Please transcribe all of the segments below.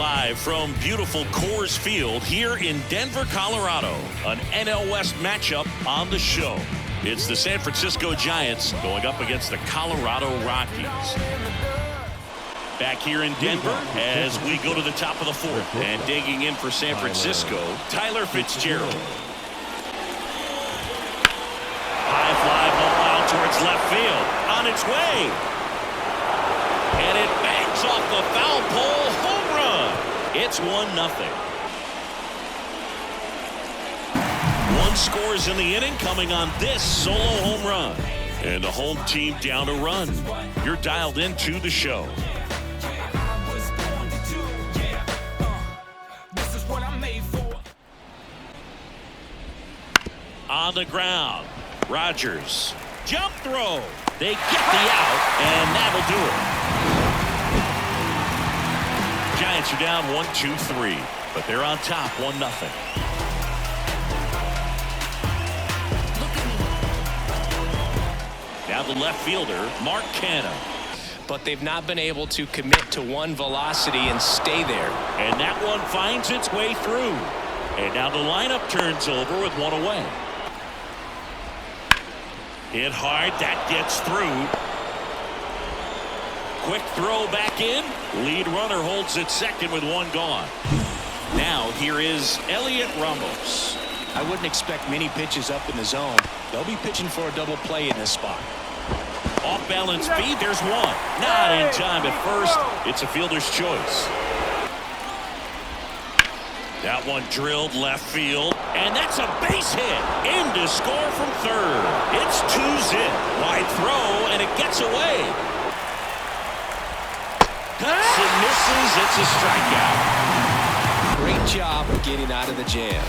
Live from beautiful Coors Field here in Denver, Colorado. An NL West matchup on the show. It's the San Francisco Giants going up against the Colorado Rockies. Back here in Denver as we go to the top of the fourth. And digging in for San Francisco, Tyler Fitzgerald. High fly ball out towards left field. On its way. And it bangs off the foul pole. Home run. It's 1-0. One scores in the inning coming on this solo home run. And the home team down a run. You're dialed into the show. On the ground. Rogers. Jump throw. They get the out, and that'll do it. Giants are down 1-2-3, but they're on top 1-0. Now the left fielder, Mark Canha. But they've not been able to commit to one velocity and stay there. And that one finds its way through. And now the lineup turns over with one away. Hit hard, that gets through. Quick throw back in. Lead runner holds it second with one gone. Now here is Elliot Ramos. I wouldn't expect many pitches up in the zone. They'll be pitching for a double play in this spot. Off balance speed, there's one. Not in time at first. It's a fielder's choice. That one drilled left field, and that's a base hit. In to score from third. It's 2-zip. Wide throw, and it gets away. Cuts and misses. It's a strikeout. Great job of getting out of the jam.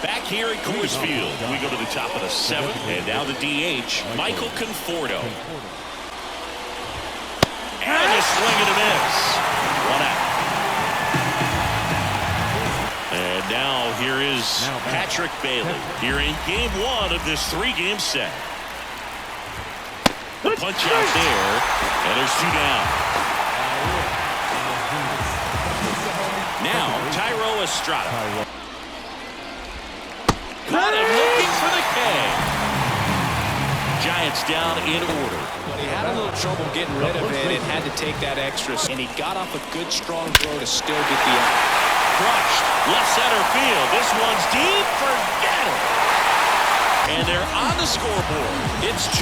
Back here at Coors Field, we go to the top of the seventh, and now the DH, Michael Conforto. And a swing and a miss. One out. And now here is Patrick Bailey here in game one of this three-game set. The punch out there, and there's two down. Now Thairo Estrada. Got him looking for the K. Giants down in order. But he had a little trouble getting rid of it and had to take that extra. And he got off a good, strong throw to still get the out. Crushed. Left center field. This one's deep. Forget it. And they're on the scoreboard. It's 2-1.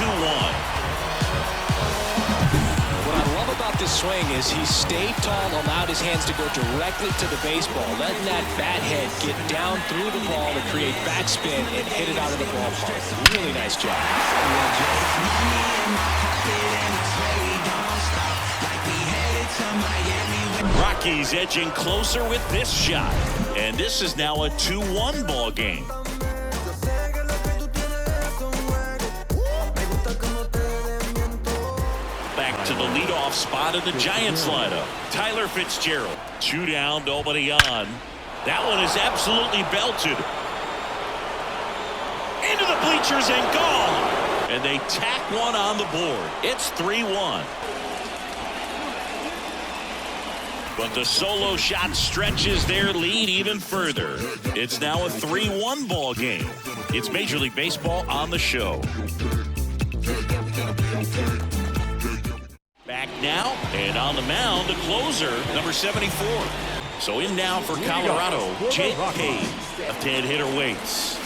What I love about this swing is he stayed tall, allowed his hands to go directly to the baseball, letting that bat head get down through the ball to create backspin and hit it out of the ballpark. Really nice job. Rockies edging closer with this shot. And this is now a 2-1 ball game. Back to the leadoff spot of the Giants lineup. Tyler Fitzgerald. Two down, nobody on. That one is absolutely belted. Into the bleachers and gone. And they tack one on the board. It's 3-1. But the solo shot stretches their lead even further. It's now a 3-1 ball game. It's Major League Baseball on the show. Back now, and on the mound, the closer, number 74. So in now for Colorado, Jake Cave. A 10-hitter waits.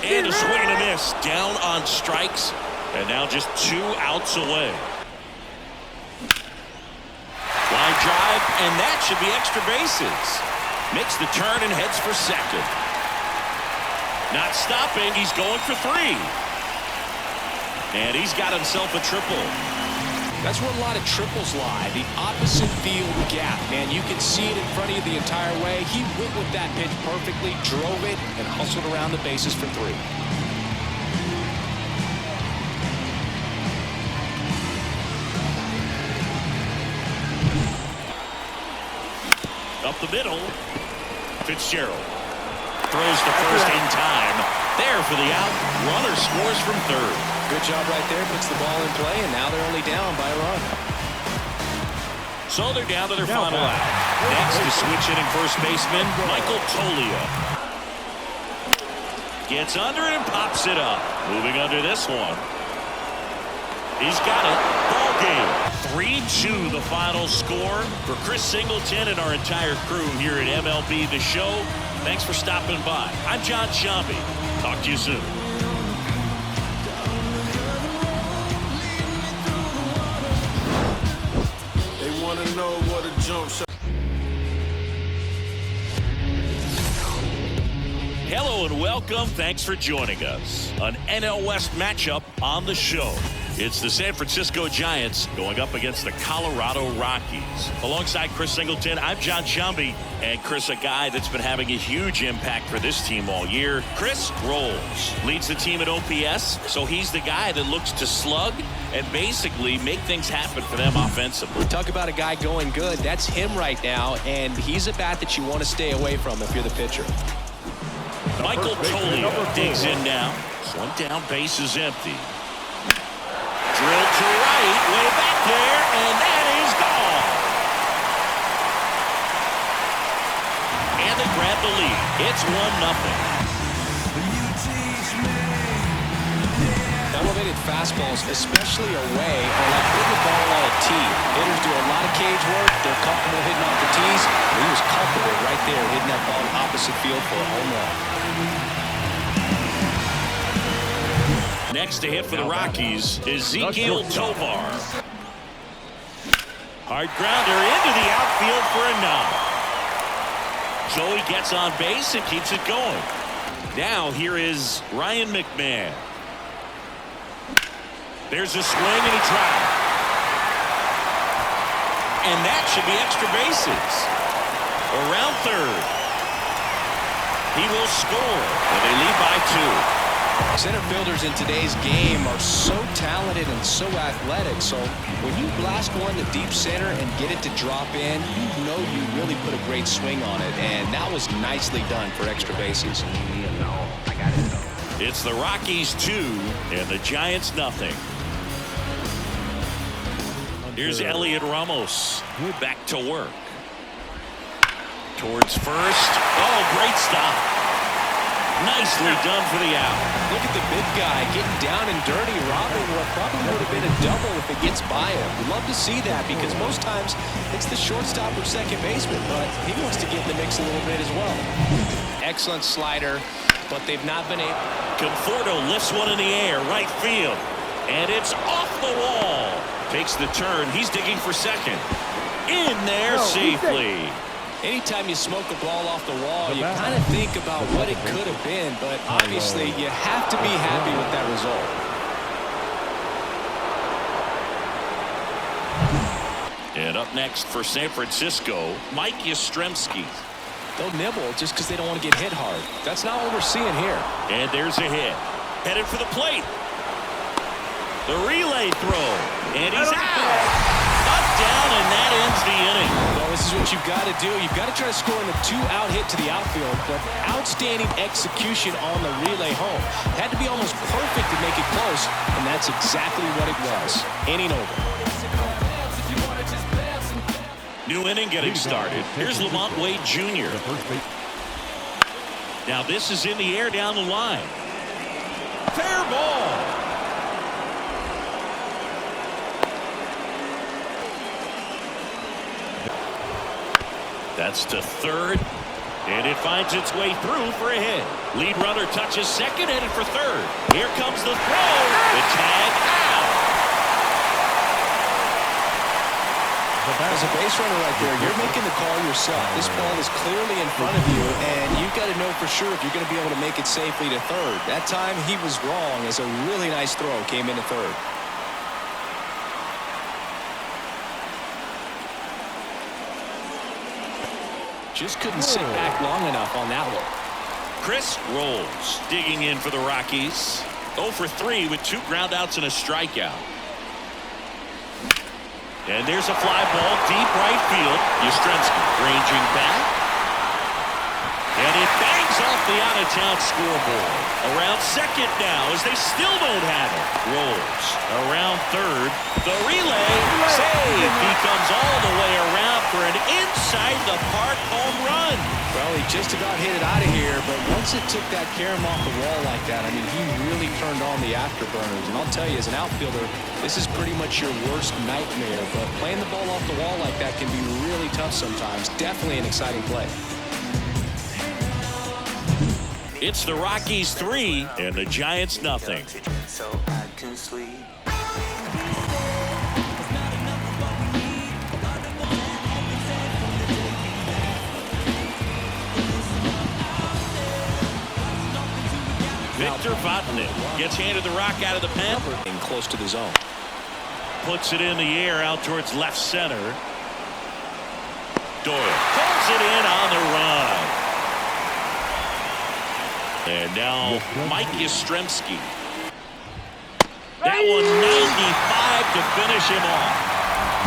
And a swing and a miss. Down on strikes, and now just 2 outs away. Line drive, and that should be extra bases. Makes the turn and heads for second. Not stopping, he's going for 3. And he's got himself a triple. That's where a lot of triples lie, the opposite field gap. Man, you can see it in front of you the entire way. He went with that pitch perfectly, drove it, and hustled around the bases for 3. Up the middle, Fitzgerald. throws to first in time. There for the out. Runner scores from third. Good job right there. Puts the ball in play, and now they're only down by a run. So they're down to their final out. Next is switch hitting first baseman Michael Toglia. Gets under it and pops it up. Moving under this one. He's got it. Ball game. 3-2 the final score. For Chris Singleton and our entire crew here at MLB The Show, thanks for stopping by. I'm John Sciambi. Talk to you soon. They want to know what a jump shot. Hello and welcome. Thanks for joining us. An NL West matchup on the show. It's the San Francisco Giants going up against the Colorado Rockies. Alongside Chris Singleton, I'm John Sciambi. And Chris, a guy that's been having a huge impact for this team all year. Chris Rolls leads the team at OPS, so he's the guy that looks to slug and basically make things happen for them offensively. Talk about a guy going good. That's him right now, and he's a bat that you want to stay away from if you're the pitcher. Michael Toglia digs in now. One down, base is empty. Drill to right, way back there, and that is gone. And they grab the lead. It's 1-0. Elevated fastballs, especially away, are like hitting the ball on a tee. Hitters do a lot of cage work. They're comfortable hitting off the tees. He was comfortable right there hitting that ball opposite field for a home run. Next to hit for the Rockies is Ezequiel Tovar. Hard grounder into the outfield for a knock. Joey gets on base and keeps it going. Now here is Ryan McMahon. There's a swing and a drive. And that should be extra bases. Around third. He will score. And they lead by 2. Center fielders in today's game are so talented and so athletic. So when you blast one to deep center and get it to drop in, you know you really put a great swing on it. And that was nicely done for extra bases. It's the Rockies 2 and the Giants nothing. Here's Elliot Ramos back to work. Towards first. Oh, great stop. Nicely done for the out. Look at the big guy getting down and dirty, robbing what probably would have been a double if it gets by him. We'd love to see that because most times it's the shortstop or second baseman, but he wants to get in the mix a little bit as well. Excellent slider, but they've not been able. Conforto lifts one in the air, right field, and it's off the wall. Takes the turn. He's digging for second. In there safely. Anytime you smoke a ball off the wall, you kind of think about what it could have been, but obviously you have to be happy with that result. And up next for San Francisco, Mike Yastrzemski. They'll nibble just because they don't want to get hit hard. That's not what we're seeing here. And there's a hit. Headed for the plate. The relay throw. And he's out. Up, down, and that ends the inning. Well, this is what you've got to do. You've got to try to score in the 2-out hit to the outfield, but outstanding execution on the relay home. Had to be almost perfect to make it close, and that's exactly what it was. Inning over. New inning getting started. Here's Lamont Wade Jr. Now this is in the air down the line. Fair ball. That's to third, and it finds its way through for a hit. Lead runner touches second, headed for third. Here comes the throw. The tag out. As a base runner right there, you're making the call yourself. This ball is clearly in front of you, and you've got to know for sure if you're going to be able to make it safely to third. That time he was wrong as a really nice throw came into third. Just couldn't sit back long enough on that one. Chris Rolls digging in for the Rockies. 0 for 3 with 2 groundouts and a strikeout. And there's a fly ball deep right field. Yastrzemski ranging back. And it bangs off the out-of-town scoreboard. Around second now as they still don't have it. Rolls. Around third. The relay. Save. He comes all the way around for an inside-the-park home run. Well, he just about hit it out of here, but once it took that carom off the wall like that, I mean, he really turned on the afterburners. And I'll tell you, as an outfielder, this is pretty much your worst nightmare. But playing the ball off the wall like that can be really tough sometimes. Definitely an exciting play. It's the Rockies 3 and the Giants nothing. So I can sleep. Victor Vodnik gets handed the rock out of the pen. And close to the zone. Puts it in the air out towards left center. Doyle pulls it in on the run. And now Mike Yastrzemski. That one 95 to finish him off.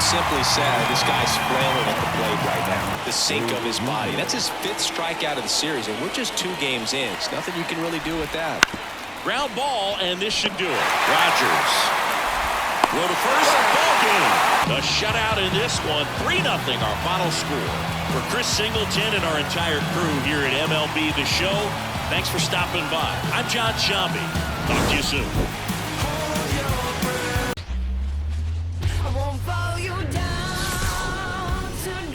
Simply said, this guy's flailing at the plate right now. The sink of his body. That's his 5th strikeout of the series, and we're just 2 games in. There's nothing you can really do with that. Ground ball, and this should do it. Rogers. Row to first. Ball game. A shutout in this one. 3-0 our final score. For Chris Singleton and our entire crew here at MLB The Show, thanks for stopping by. I'm John Sciambi. Talk to you soon.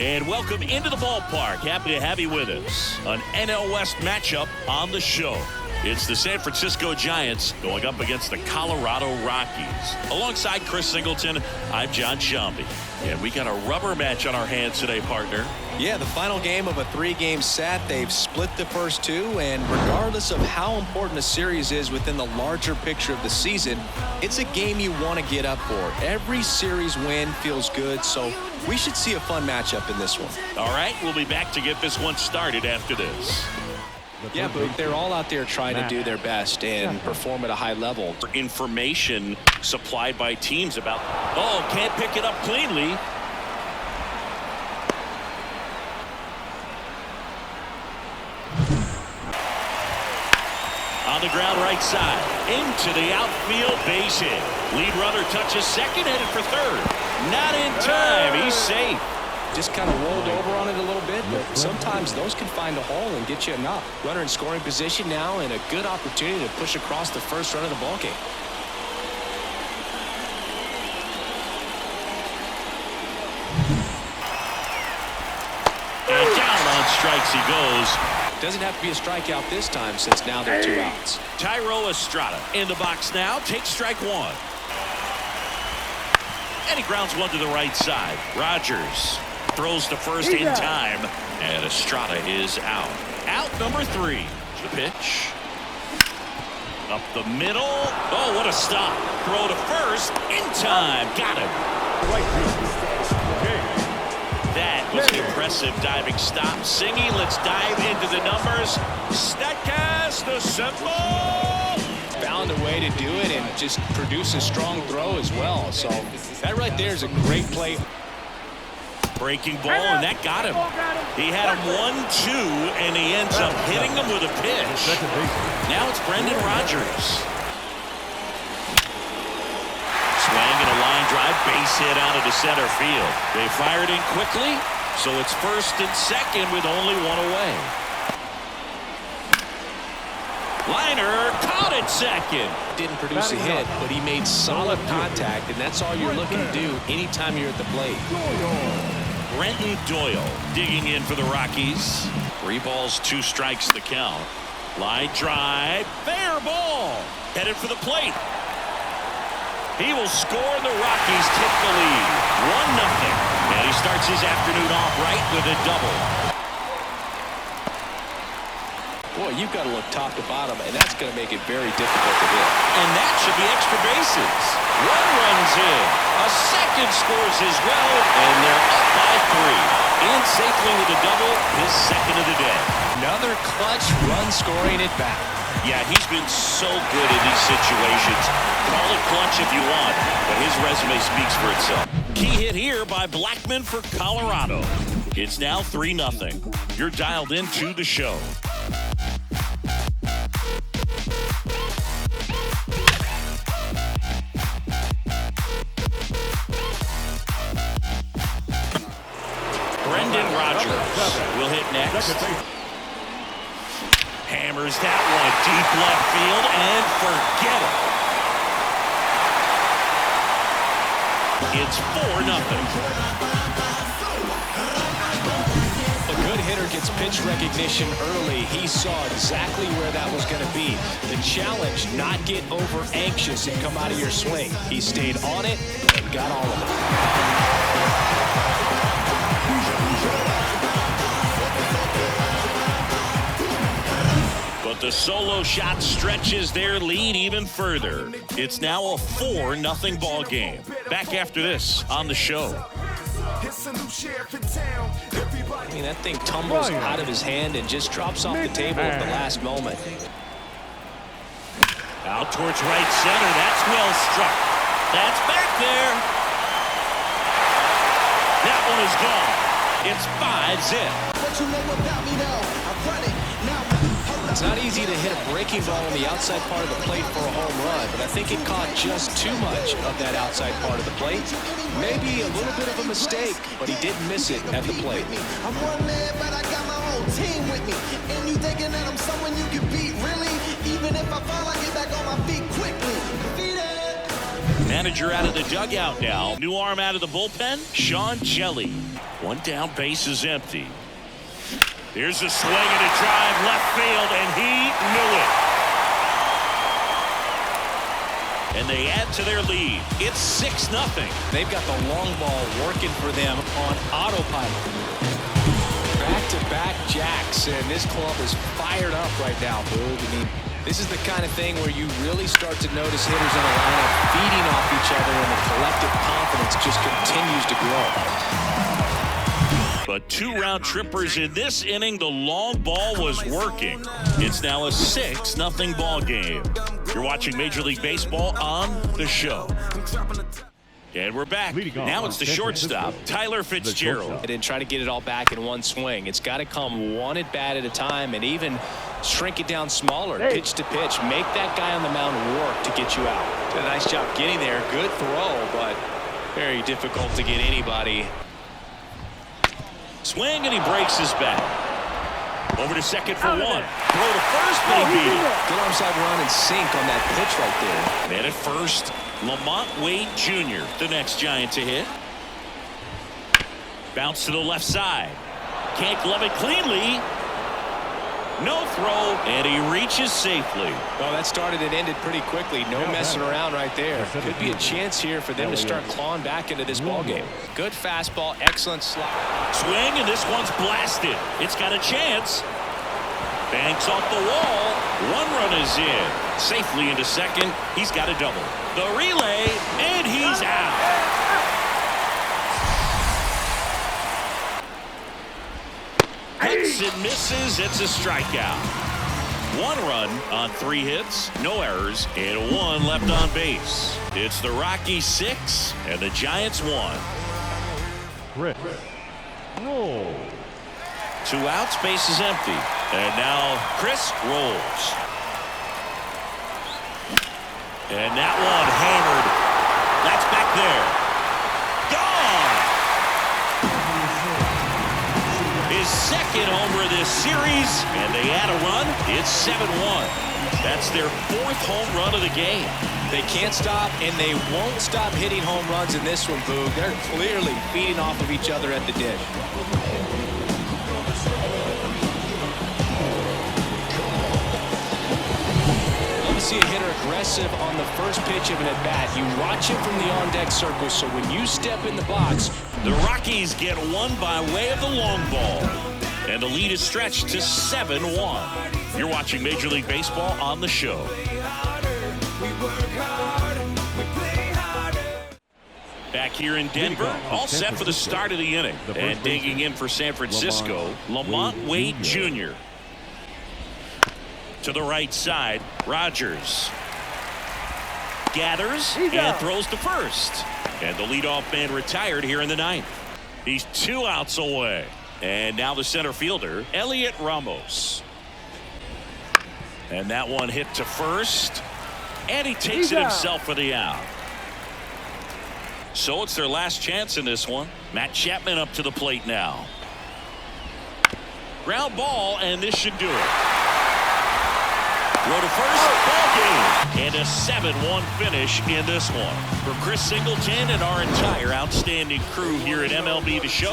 And welcome into the ballpark. Happy to have you with us. An NL West matchup on the show. It's the San Francisco Giants going up against the Colorado Rockies. Alongside Chris Singleton, I'm John Sciambi. And we got a rubber match on our hands today, partner. Yeah, the final game of a 3-game set. They've split the first 2, and regardless of how important a series is within the larger picture of the season, it's a game you want to get up for. Every series win feels good, so we should see a fun matchup in this one. All right, we'll be back to get this one started after this. Yeah, but they're all out there trying to do their best and perform at a high level. Information supplied by teams about, can't pick it up cleanly. On the ground right side, into the outfield, base hit. Lead runner touches second, headed for third. Not in time, he's safe. Just kind of rolled over on it a little bit, but sometimes those can find a hole and get you a knock. Runner in scoring position now, and a good opportunity to push across the first run of the ballgame. And down on strikes he goes. Doesn't have to be a strikeout this time, since now they're 2 outs. Thairo Estrada in the box now, takes strike 1. And he grounds one to the right side. Rogers throws to first in time, and Estrada is out. Out number 3. The pitch. Up the middle. Oh, what a stop. Throw to first in time. Got him. That was an impressive diving stop. Singy, let's dive into the numbers. Statcast assemble. Found a way to do it and just produce a strong throw as well. So that right there is a great play. Breaking ball, and that got him. He had him 1-2, and he ends up hitting him with a pitch. Now it's Brendan Rodgers. Swing and a line drive, base hit out into center field. They fired in quickly, so it's first and second with only 1 away. Liner caught at second. Didn't produce a hit, but he made solid contact, and that's all you're looking to do anytime you're at the plate. Brenton Doyle digging in for the Rockies. 3 balls, 2 strikes the count. Line drive, fair ball. Headed for the plate. He will score, and the Rockies take the lead. 1-0. And he starts his afternoon off right with a double. Boy, you've got to look top to bottom, and that's going to make it very difficult to hit. And that should be extra bases. 1 runs in. A second scores as well, and they're up by 3. In safely with a double, his second of the day. Another clutch run scoring at bat. Yeah, he's been so good in these situations. Call it clutch if you want, but his resume speaks for itself. Key hit here by Blackmon for Colorado. It's now 3-0. You're dialed into the show. Hammers that one deep left field and forget it. It's 4-0. A good hitter gets pitch recognition early. He saw exactly where that was going to be. The challenge, not get over anxious and come out of your swing. He stayed on it and got all of it. But the solo shot stretches their lead even further. It's now a 4-0 ball game. Back after this on the show. I mean, that thing tumbles out of his hand and just drops off the table at the last moment. Out towards right center. That's well struck. That's back there. That one is gone. It's 5-zip. It's not easy to hit a breaking ball on the outside part of the plate for a home run, but I think it caught just too much of that outside part of the plate. Maybe a little bit of a mistake, but he didn't miss it at the plate. I'm one man, but I got my whole team with me. And you thinking that I'm someone you can beat, really? Even if I fall, I get back on my feet quickly. Manager out of the dugout now. New arm out of the bullpen, Sean Kelly. One down, base is empty. Here's a swing and a drive left field, and he knew it. And they add to their lead. It's 6-0. They've got the long ball working for them on autopilot. Back-to-back jacks, and this club is fired up right now, Boog. I mean, this is the kind of thing where you really start to notice hitters in a lineup feeding off each other, and the collective confidence just continues to grow. But 2 round trippers in this inning. The long ball was working. It's now a 6-0 ball game. You're watching Major League Baseball on the show. And we're back. Now it's the shortstop, Tyler Fitzgerald. And try to get it all back in one swing. It's got to come one at bat at a time, and even shrink it down smaller, pitch to pitch. Make that guy on the mound work to get you out. Did a nice job getting there. Good throw, but very difficult to get anybody. Swing, and he breaks his bat. Over to second for one. Throw to first, but he beat it. Good onside run and sink on that pitch right there. And at first, Lamont Wade Jr., the next Giant to hit. Bounce to the left side. Can't glove it cleanly. No throw, and he reaches safely. Well, that started and ended pretty quickly. No messing around right there. Could be a chance here for them to start clawing back into this ball game. Good fastball, excellent slide. Swing, and this one's blasted. It's got a chance. Banks off the wall. 1 run is in. Safely into second. He's got a double. The relay, and he's out. Hits and misses. It's a strikeout. 1 run on 3 hits, no errors, and 1 left on base. It's the Rockies 6 and the Giants 1. Roll. 2 outs, base is empty. And now Chris rolls. And that one hammered. That's back there. Gone! His second homer this series, and they add a run. It's 7-1. That's their 4th home run of the game. They can't stop, and they won't stop hitting home runs in this one, Boog. They're clearly feeding off of each other at the dish. See a hitter aggressive on the first pitch of an at-bat. You watch him from the on-deck circle, so when you step in the box. The Rockies get one by way of the long ball, and the lead is stretched to 7-1. You're watching Major League Baseball on the show. Back here in Denver, all set for the start of the inning. And digging in for San Francisco, Lamont Wade Jr. To the right side, Rogers gathers and throws to first. And the leadoff man retired here in the 9th. He's 2 outs away. And now the center fielder, Elliot Ramos. And that one hit to first. And he takes it himself for the out. So it's their last chance in this one. Matt Chapman up to the plate now. Ground ball, and this should do it. Throw to first, ball game. And a 7-1 finish in this one. For Chris Singleton and our entire outstanding crew here at MLB The Show.